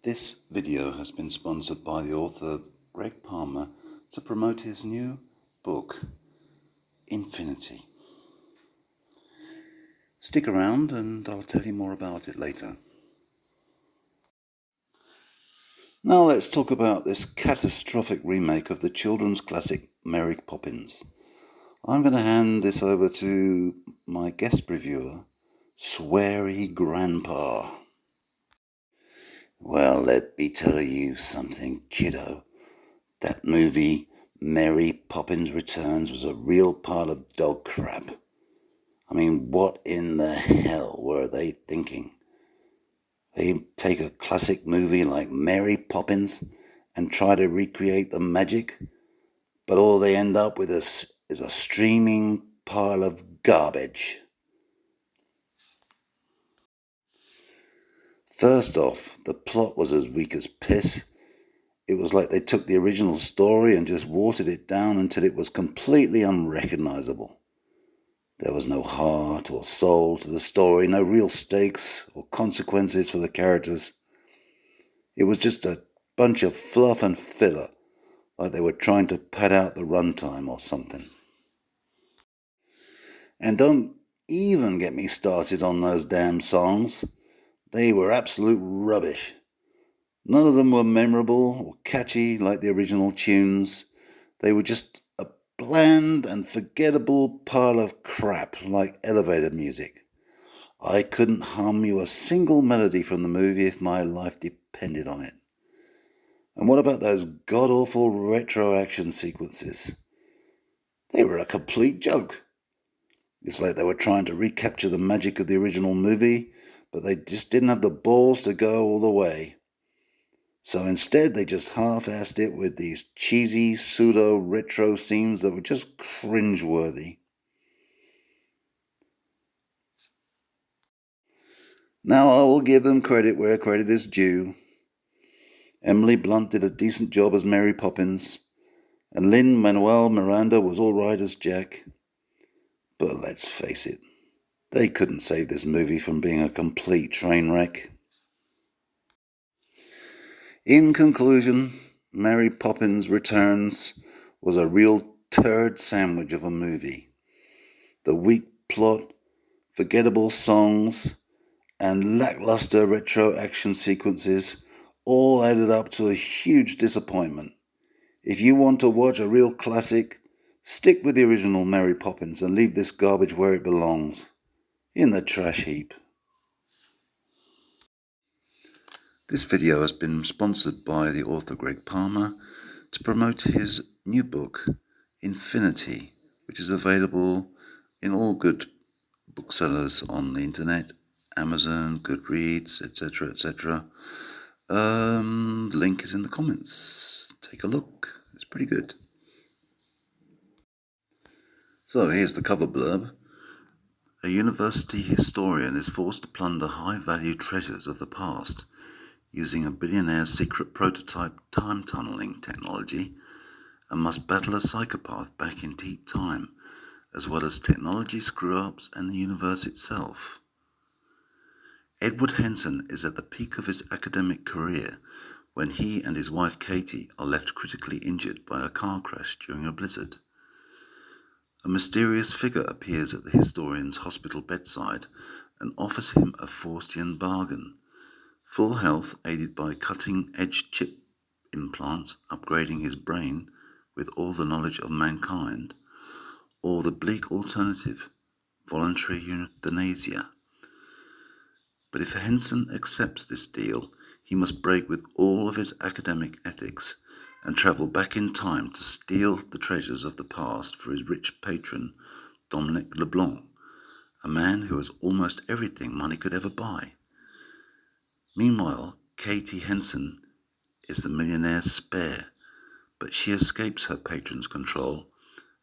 This video has been sponsored by the author Greg Palmer to promote his new book, Infinity. Stick around and I'll tell you more about it later. Now let's talk about this catastrophic remake of the children's classic Mary Poppins. I'm going to hand this over to my guest reviewer, Sweary Grandpa. Well, let me tell you something, kiddo. That movie, Mary Poppins Returns, was a real pile of dog crap. I mean, what in the hell were they thinking? They take a classic movie like Mary Poppins and try to recreate the magic, but all they end up with is a streaming pile of garbage. First off, the plot was as weak as piss. It was like they took the original story and just watered it down until it was completely unrecognizable. There was no heart or soul to the story, no real stakes or consequences for the characters. It was just a bunch of fluff and filler, like they were trying to pad out the runtime or something. And don't even get me started on those damn songs. They were absolute rubbish. None of them were memorable or catchy like the original tunes. They were just a bland and forgettable pile of crap like elevator music. I couldn't hum you a single melody from the movie if my life depended on it. And what about those god-awful retro action sequences? They were a complete joke. It's like they were trying to recapture the magic of the original movie, but they just didn't have the balls to go all the way. So instead, they just half-assed it with these cheesy, pseudo-retro scenes that were just cringeworthy. Now, I will give them credit where credit is due. Emily Blunt did a decent job as Mary Poppins, and Lin-Manuel Miranda was all right as Jack. But let's face it, they couldn't save this movie from being a complete train wreck. In conclusion, Mary Poppins Returns was a real turd sandwich of a movie. The weak plot, forgettable songs, and lackluster retro action sequences all added up to a huge disappointment. If you want to watch a real classic, stick with the original Mary Poppins and leave this garbage where it belongs, in the trash heap. This video has been sponsored by the author Greg Palmer to promote his new book, Infinity, which is available in all good booksellers on the internet, Amazon, Goodreads, etc., etc. The link is in the comments. Take a look. It's pretty good. So here's the cover blurb. A university historian is forced to plunder high-value treasures of the past using a billionaire's secret prototype time-tunneling technology and must battle a psychopath back in deep time, as well as technology screw-ups and the universe itself. Edward Henson is at the peak of his academic career when he and his wife Katie are left critically injured by a car crash during a blizzard. A mysterious figure appears at the historian's hospital bedside and offers him a Faustian bargain: full health aided by cutting-edge chip implants upgrading his brain with all the knowledge of mankind, or the bleak alternative, voluntary euthanasia. But if Henson accepts this deal, he must break with all of his academic ethics and travel back in time to steal the treasures of the past for his rich patron, Dominic LeBlanc, a man who has almost everything money could ever buy. Meanwhile, Katie Henson is the millionaire's spare, but she escapes her patron's control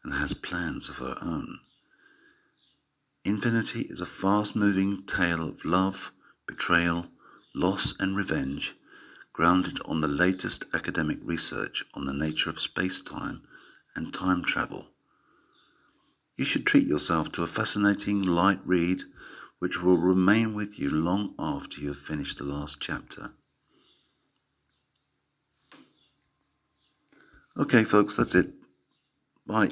and has plans of her own. Infinity is a fast-moving tale of love, betrayal, Loss and Revenge, grounded on the latest academic research on the nature of space-time and time travel. You should treat yourself to a fascinating light read which will remain with you long after you have finished the last chapter. Okay folks, that's it. Bye.